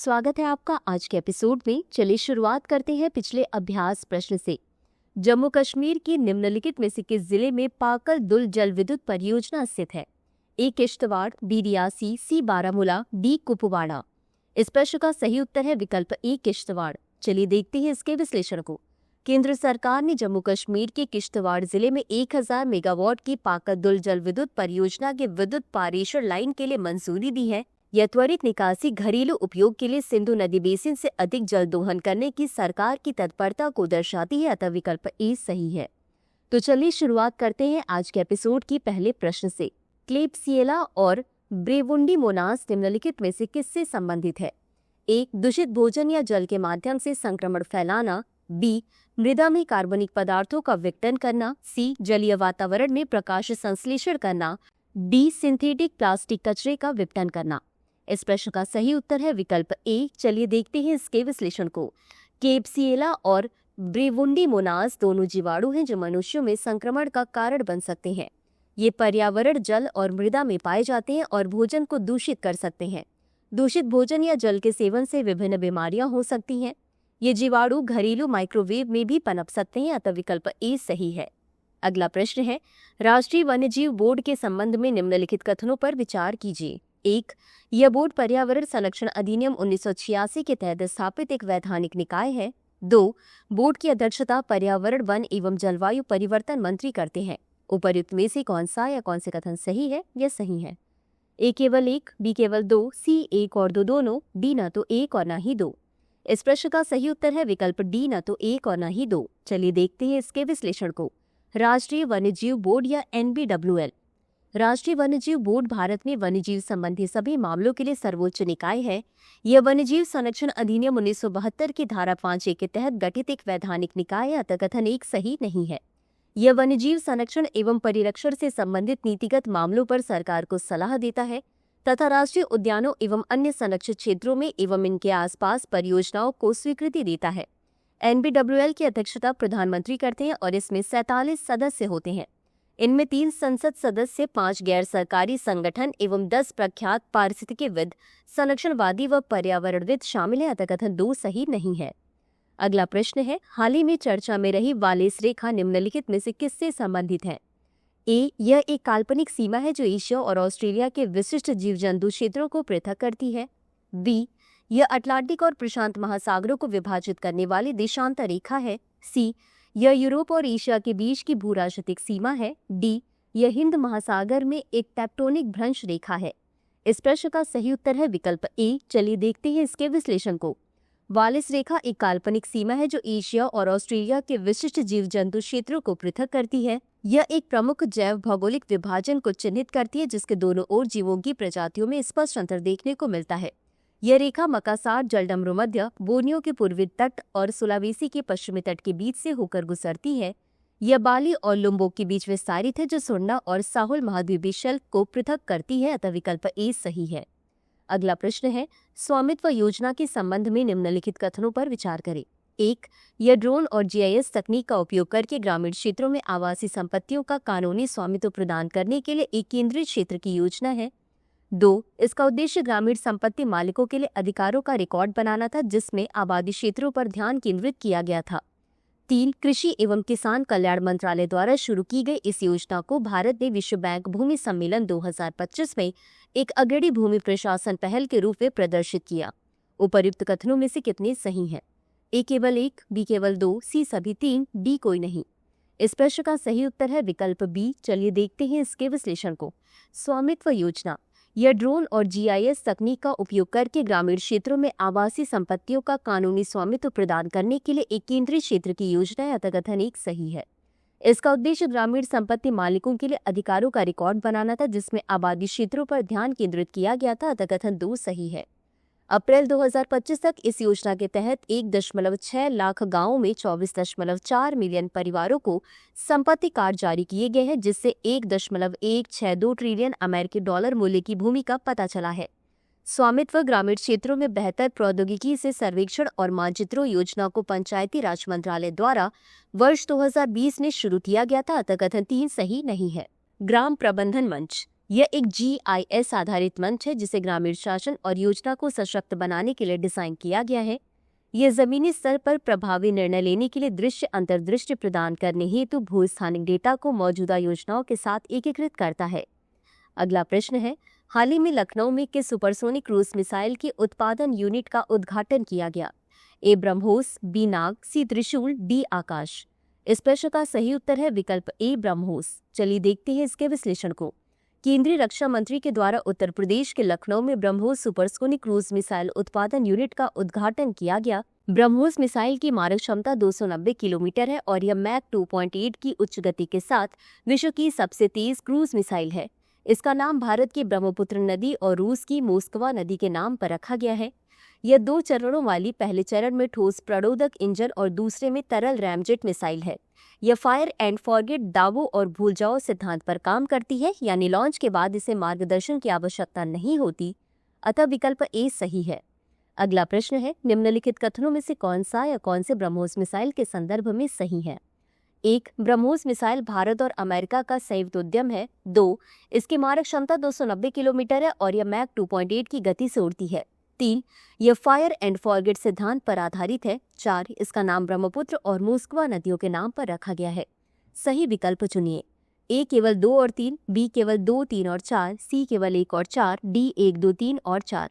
स्वागत है आपका आज के एपिसोड में। चलिए शुरुआत करते हैं पिछले अभ्यास प्रश्न से। जम्मू कश्मीर के निम्नलिखित में से किस जिले में पाकल दुल जल विद्युत परियोजना स्थित है? ए किश्तवाड़, बी रियासी, सी बारामूला, डी कुपवाड़ा। इस प्रश्न का सही उत्तर है विकल्प ए किश्तवाड़। चलिए देखते हैं इसके विश्लेषण को। केंद्र सरकार ने जम्मू कश्मीर के किश्तवाड़ जिले में 1000 मेगावाट की पाकल दुल जल विद्युत परियोजना के विद्युत पारेषण लाइन के लिए मंजूरी दी है। यह त्वरित निकासी घरेलू उपयोग के लिए सिंधु नदी बेसिन से अधिक जल दोहन करने की सरकार की तत्परता को दर्शाती है, अतः विकल्प ए सही है। तो चलिए शुरुआत करते हैं आज के एपिसोड की पहले प्रश्न से। क्लेबसिएला और ब्रेवुंडीमोनास निम्नलिखित में से किससे संबंधित है? ए दूषित भोजन या जल के माध्यम से संक्रमण फैलाना, बी मृदा में कार्बनिक पदार्थों का विघटन करना, सी जलीय वातावरण में प्रकाश संश्लेषण करना, डी सिंथेटिक प्लास्टिक कचरे का विघटन करना। इस प्रश्न का सही उत्तर है विकल्प ए। चलिए देखते हैं इसके विश्लेषण को। क्लेबसिएला और ब्रेवुंडीमोनास दोनों जीवाणु हैं जो मनुष्यों में संक्रमण का कारण बन सकते हैं। ये पर्यावरण, जल और मृदा में पाए जाते हैं और भोजन को दूषित कर सकते हैं। दूषित भोजन या जल के सेवन से विभिन्न बीमारियां हो सकती हैं। ये जीवाणु घरेलू माइक्रोवेव में भी पनप सकते हैं, अतः विकल्प ए सही है। अगला प्रश्न है, राष्ट्रीय वन्यजीव बोर्ड के संबंध में निम्नलिखित कथनों पर विचार कीजिए। एक, यह बोर्ड पर्यावरण संरक्षण अधिनियम 1986 के तहत स्थापित एक वैधानिक निकाय है। 2, बोर्ड की अध्यक्षता पर्यावरण, वन एवं जलवायु परिवर्तन मंत्री करते हैं। उपर्युक्त में से कौन सा या कौन से कथन सही है? यह सही है। ए केवल 1, बी केवल 2, सी 1 और 2 दोनों, डी न तो 1 और न ही 2। इस प्रश्न का सही उत्तर है विकल्प डी न तो 1 और न ही 2। चलिए देखते हैं इसके विश्लेषण को। राष्ट्रीय वन्यजीव बोर्ड या NBWL। राष्ट्रीय वन्यजीव बोर्ड भारत में वन्यजीव संबंधी सभी मामलों के लिए सर्वोच्च निकाय है। यह वन्यजीव संरक्षण अधिनियम 1972 की धारा 5A के तहत गठित एक वैधानिक निकाय है, अतः कथन 1 सही नहीं है। यह वन्यजीव संरक्षण एवं परिरक्षण से संबंधित नीतिगत मामलों पर सरकार को सलाह देता है तथा राष्ट्रीय उद्यानों एवं अन्य संरक्षित क्षेत्रों में एवं इनके आसपास परियोजनाओं को स्वीकृति देता है। NBWL की अध्यक्षता प्रधानमंत्री करते हैं और इसमें 47 सदस्य होते हैं। इनमें 3 संसद सदस्य, 5 गैर सरकारी संगठन एवं 10 प्रख्यात पारिस्थितिकीविद, संरक्षणवादी व पर्यावरणविद शामिल हैं, अतः कथन 2 सही नहीं है। अगला प्रश्न है, हाल ही में चर्चा में रही वालेस रेखा निम्नलिखित में से किससे संबंधित है? ए, यह एक काल्पनिक सीमा है जो एशिया और ऑस्ट्रेलिया के विशिष्ट जीव जंतु क्षेत्रों को पृथक करती है। बी, यह अटलांटिक और प्रशांत महासागरों को विभाजित करने वाली देशांतर रेखा है। सी, यह यूरोप और एशिया के बीच की भूराजनीतिक सीमा है। डी, यह हिंद महासागर में एक टेक्टोनिक भ्रंश रेखा है। इस प्रश्न का सही उत्तर है विकल्प ए। चलिए देखते हैं इसके विश्लेषण को। वालेस रेखा एक काल्पनिक सीमा है जो एशिया और ऑस्ट्रेलिया के विशिष्ट जीव जंतु क्षेत्रों को पृथक करती है। यह एक प्रमुख जैव भौगोलिक विभाजन को चिन्हित करती है जिसके दोनों ओर जीवों की प्रजातियों में स्पष्ट अंतर देखने को मिलता है। यह रेखा मकासार, जलडमरूमध्य, बोर्नियो के पूर्वी तट और सुलावेसी के पश्चिमी तट के बीच से होकर गुजरती है। यह बाली और लुम्बोक के बीच विस्तारित है जो सुरना और साहुल महाद्वीपीय शेल्फ को पृथक करती है, अतः विकल्प ए सही है। अगला प्रश्न है, स्वामित्व योजना के संबंध में निम्नलिखित कथनों पर विचार करें। 1, यह ड्रोन और GIS तकनीक का उपयोग करके ग्रामीण क्षेत्रों में आवासीय संपत्तियों का कानूनी स्वामित्व प्रदान करने के लिए एक केंद्रीय क्षेत्र की योजना है। 2, इसका उद्देश्य ग्रामीण संपत्ति मालिकों के लिए अधिकारों का रिकॉर्ड बनाना था जिसमें आबादी क्षेत्रों पर ध्यान केंद्रित किया गया था। 3, कृषि एवं किसान कल्याण मंत्रालय द्वारा शुरू की गई इस योजना को भारत ने विश्व बैंक भूमि सम्मेलन 2025 में एक अग्रणी भूमि प्रशासन पहल के रूप में प्रदर्शित किया। उपर्युक्त कथनों में से कितने सही हैं? ए केवल 1, बी केवल 2, सी सभी 3, डी कोई नहीं। इस प्रश्न का सही उत्तर है विकल्प बी। चलिए देखते हैं इसके विश्लेषण को। स्वामित्व योजना, यह ड्रोन और GIS तकनीक का उपयोग करके ग्रामीण क्षेत्रों में आवासीय संपत्तियों का कानूनी स्वामित्व प्रदान करने के लिए एक केंद्रीय क्षेत्र की योजना है, अतः कथन 1 सही है। इसका उद्देश्य ग्रामीण संपत्ति मालिकों के लिए अधिकारों का रिकॉर्ड बनाना था जिसमें आबादी क्षेत्रों पर ध्यान केंद्रित किया गया था, अतः कथन 2 सही है। अप्रैल 2025 तक इस योजना के तहत 1.6 लाख गांवों में 24.4 मिलियन परिवारों को संपत्ति कार्ड जारी किए गए हैं जिससे 1.162 ट्रिलियन अमेरिकी डॉलर मूल्य की भूमि का पता चला है। स्वामित्व ग्रामीण क्षेत्रों में बेहतर प्रौद्योगिकी से सर्वेक्षण और मानचित्रों योजना को पंचायती राज मंत्रालय द्वारा वर्ष 2020 में शुरू किया गया था, अतः कथन 3 सही नहीं है। ग्राम प्रबंधन मंच, यह एक GIS आधारित मंच है जिसे ग्रामीण शासन और योजना को सशक्त बनाने के लिए डिजाइन किया गया है। यह जमीनी स्तर पर प्रभावी निर्णय लेने के लिए दृश्य अंतर्दृष्टि प्रदान करने हेतु भूस्थानिक डेटा को मौजूदा योजनाओं के साथ एकीकृत करता है। अगला प्रश्न है, हाल ही में लखनऊ में किस सुपरसोनिक क्रूज मिसाइल के उत्पादन यूनिट का उद्घाटन किया गया? ए ब्रह्मोस, बी नाग, सी त्रिशूल, डी आकाश। इस प्रश्न का सही उत्तर है विकल्प ए ब्रह्मोस। चलिए देखते हैं इसके विश्लेषण को। केंद्रीय रक्षा मंत्री के द्वारा उत्तर प्रदेश के लखनऊ में ब्रह्मोस सुपरसोनिक क्रूज मिसाइल उत्पादन यूनिट का उद्घाटन किया गया। ब्रह्मोस मिसाइल की मारक क्षमता 290 किलोमीटर है और यह मैक 2.8 की उच्च गति के साथ विश्व की सबसे तेज क्रूज मिसाइल है। इसका नाम भारत की ब्रह्मपुत्र नदी और रूस की मोस्कवा नदी के नाम पर रखा गया है। यह 2 चरणों वाली पहले चरण में ठोस प्रणोदक इंजन और दूसरे में तरल रैमजेट मिसाइल है। यह फायर एंड फॉरगेट दावों और भूल जाओ सिद्धांत पर काम करती है, यानी लॉन्च के बाद इसे मार्गदर्शन की आवश्यकता नहीं होती, अतः विकल्प ए सही है। अगला प्रश्न है, निम्नलिखित कथनों में से कौन सा या कौन से ब्रह्मोस मिसाइल के संदर्भ में सही है? 1. ब्रह्मोस मिसाइल भारत और अमेरिका का संयुक्त उद्यम है। 2. इसकी मारक क्षमता 290 किलोमीटर है और यह मैक 2.8 की गति से उड़ती है। 3. यह फायर एंड फॉरगेट सिद्धांत पर आधारित है। 4. इसका नाम ब्रह्मपुत्र और मोस्कवा नदियों के नाम पर रखा गया है। सही विकल्प चुनिए। ए केवल 2 और 3, बी केवल 2, 3 और 4, सी केवल 1 और 4, डी 1, 2, 3 और 4।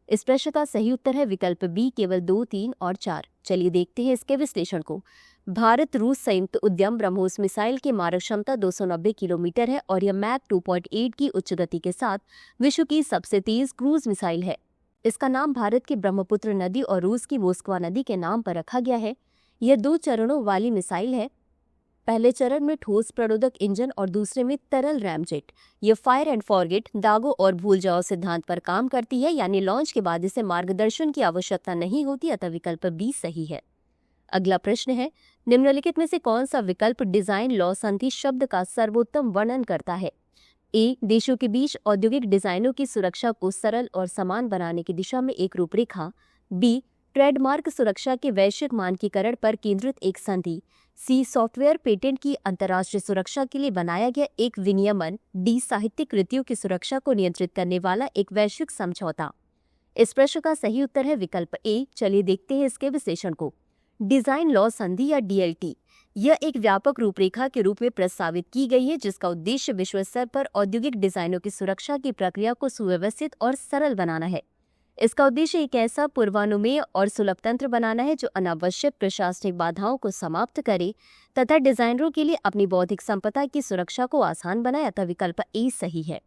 इस प्रश्न का सही उत्तर है विकल्प बी केवल 2, 3 और 4। चलिए देखते हैं इसके विश्लेषण को। भारत रूस संयुक्त उद्यम ब्रह्मोस मिसाइल की मारक क्षमता 290 किलोमीटर है और यह मैक 2.8 की उच्च गति के साथ विश्व की सबसे तेज क्रूज मिसाइल है। इसका नाम भारत की ब्रह्मपुत्र नदी और रूस की मोस्कवा नदी के नाम पर रखा गया है। यह 2 चरणों वाली मिसाइल है। पहले चरण में ठोस प्रणोदक इंजन और दूसरे में तरल रैमजेट। यह फायर एंड फॉरगेट दागों और भूल जाओ सिद्धांत पर काम करती है, यानी लॉन्च के बाद इसे मार्गदर्शन की आवश्यकता नहीं होती, अतः विकल्प बी सही है। अगला प्रश्न है, निम्नलिखित में से कौन सा विकल्प डिजाइन लॉ संधि शब्द का सर्वोत्तम वर्णन करता है? ए. देशों के बीच औद्योगिक डिजाइनों की सुरक्षा को सरल और समान बनाने की दिशा में एक रूपरेखा। बी. ट्रेडमार्क सुरक्षा के वैश्विक मानकीकरण पर केंद्रित एक संधि। सी. सॉफ्टवेयर पेटेंट की अंतर्राष्ट्रीय सुरक्षा के लिए बनाया गया एक विनियमन। डी. साहित्यिक कृतियों की सुरक्षा को नियंत्रित करने वाला एक वैश्विक समझौता। इस प्रश्न का सही उत्तर है विकल्प ए। चलिए देखते हैं इसके विश्लेषण को। डिजाइन लॉ संधि या DLT यह एक व्यापक रूपरेखा के रूप में प्रस्तावित की गई है जिसका उद्देश्य विश्व स्तर पर औद्योगिक डिजाइनों की सुरक्षा की प्रक्रिया को सुव्यवस्थित और सरल बनाना है। इसका उद्देश्य एक ऐसा पूर्वानुमेय और सुलभ तंत्र बनाना है जो अनावश्यक प्रशासनिक बाधाओं को समाप्त करे तथा डिजाइनरों के लिए अपनी बौद्धिक संपदा की सुरक्षा को आसान बनाए, अतः विकल्प ए सही है।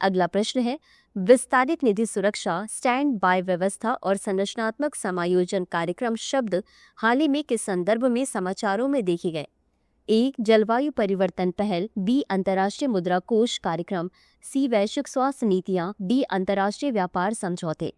अगला प्रश्न है, विस्तारित निधि सुरक्षा, स्टैंड बाय व्यवस्था और संरचनात्मक समायोजन कार्यक्रम शब्द हाल ही में किस संदर्भ में समाचारों में देखे गए? ए. जलवायु परिवर्तन पहल, बी. अंतर्राष्ट्रीय मुद्रा कोष कार्यक्रम, सी. वैश्विक स्वास्थ्य नीतियां, डी. अंतर्राष्ट्रीय व्यापार समझौते।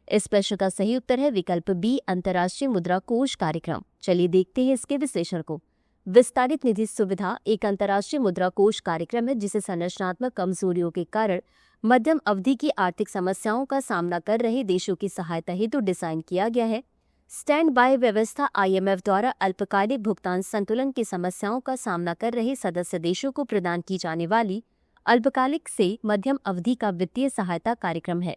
इस प्रश्न का सही उत्तर है विकल्प बी. अंतर्राष्ट्रीय मुद्रा कोष कार्यक्रम। चलिए देखते हैं इसके विश्लेषण को। विस्तारित निधि सुविधा एक अंतर्राष्ट्रीय मुद्रा कोष कार्यक्रम है जिसे संरचनात्मक कमजोरियों के कारण मध्यम अवधि की आर्थिक समस्याओं का सामना कर रहे देशों की सहायता हेतु डिजाइन किया गया है। स्टैंड बाय व्यवस्था IMF द्वारा अल्पकालिक भुगतान संतुलन की समस्याओं का सामना कर रहे सदस्य देशों को प्रदान की जाने वाली अल्पकालिक से मध्यम अवधि का वित्तीय सहायता कार्यक्रम है।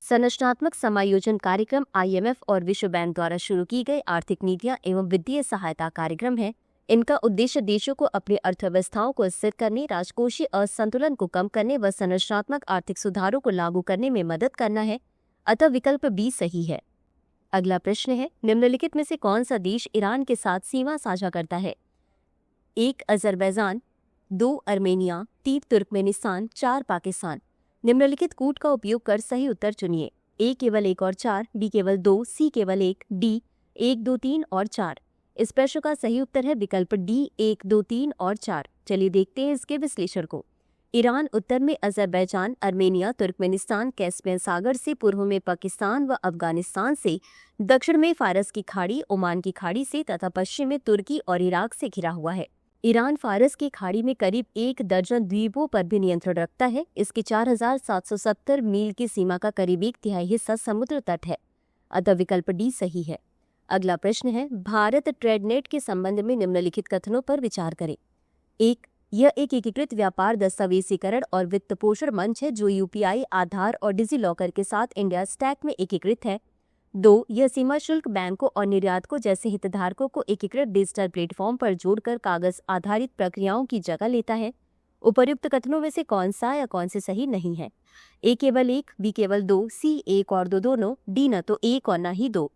संरचनात्मक समायोजन कार्यक्रम IMF और विश्व बैंक द्वारा शुरू की गई आर्थिक नीतियां एवं वित्तीय सहायता कार्यक्रम है। इनका उद्देश्य देशों को अपनी अर्थव्यवस्थाओं को स्थिर करने, राजकोषीय असंतुलन को कम करने व संरचनात्मक आर्थिक सुधारों को लागू करने में मदद करना है, अतः विकल्प बी सही है। अगला प्रश्न है, निम्नलिखित में से कौन सा देश ईरान के साथ सीमा साझा करता है? 1. अजरबैजान, 2. अर्मेनिया, 3. तुर्कमेनिस्तान, 4. पाकिस्तान। निम्नलिखित कूट का उपयोग कर सही उत्तर चुनिए। ए केवल 1 और 4, बी केवल 2, सी केवल 1, डी 1, 2, 3 और 4। इस प्रश्न का सही उत्तर है विकल्प डी 1, 2, 3 और 4। चलिए देखते हैं इसके विश्लेषण को। ईरान उत्तर में अजरबैजान, अर्मेनिया, तुर्कमेनिस्तान, कैस्पियन सागर से, पूर्व में पाकिस्तान व अफगानिस्तान से, दक्षिण में फारस की खाड़ी, ओमान की खाड़ी से तथा पश्चिम में तुर्की और इराक से घिरा हुआ है। ईरान फारस की खाड़ी में करीब 1 दर्जन द्वीपों पर भी नियंत्रण रखता है। इसकी 4770 मील की सीमा का करीब 1/3 हिस्सा समुद्र तट है, अतः विकल्प डी सही है। अगला प्रश्न है, भारत ट्रेडनेट के संबंध में निम्नलिखित कथनों पर विचार करें। 1. यह एक एकीकृत व्यापार दस्तावेजीकरण और वित्त पोषण मंच है जो यूपीआई, आधार और डिजिलॉकर के साथ इंडिया स्टैक में एकीकृत है। 2. यह सीमा शुल्क बैंकों और निर्यातकों जैसे हितधारकों को एकीकृत डिजिटल प्लेटफॉर्म पर जोड़कर कागज आधारित प्रक्रियाओं की जगह लेता है। उपर्युक्त कथनों में से कौन सा या कौन से सही नहीं है? ए केवल 1, बी केवल 2, सी 1 और 2 दोनों, डी न तो 1 और न ही 2।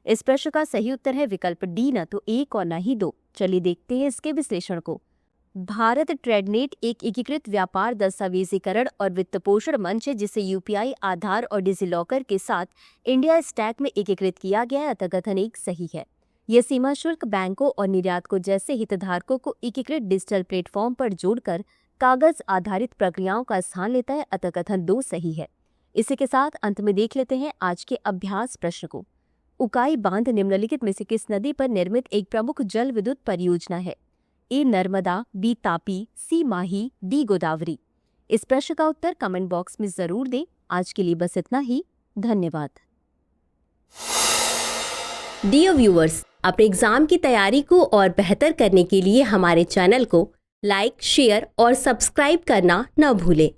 इस प्रश्न का सही उत्तर है विकल्प डी, न तो 1 और न ही 2। चलिए देखते हैं इसके विश्लेषण को। भारत ट्रेडनेट एक एकीकृत व्यापार दस्तावेजीकरण और वित्त पोषण मंच है जिसे यूपीआई, आधार और डिजिलॉकर के साथ इंडिया स्टैक में एकीकृत किया गया है। अतः कथन 1 सही है। यह सीमा शुल्क बैंकों और निर्यातकों जैसे हितधारकों को एकीकृत डिजिटल प्लेटफॉर्म पर जोड़कर कागज आधारित प्रक्रियाओं का स्थान लेता है। अतः कथन 2 सही है। इसी के साथ अंत में देख लेते हैं आज के अभ्यास प्रश्न को। उकाई बांध निम्नलिखित में से किस नदी पर निर्मित एक प्रमुख जल विद्युत परियोजना है? ए नर्मदा, बी तापी, सी माही, डी गोदावरी। इस प्रश्न का उत्तर कमेंट बॉक्स में जरूर दें। आज के लिए बस इतना ही। धन्यवाद। डियर व्यूअर्स, अपने एग्जाम की तैयारी को और बेहतर करने के लिए हमारे चैनल को लाइक, शेयर और सब्सक्राइब करना न भूलें।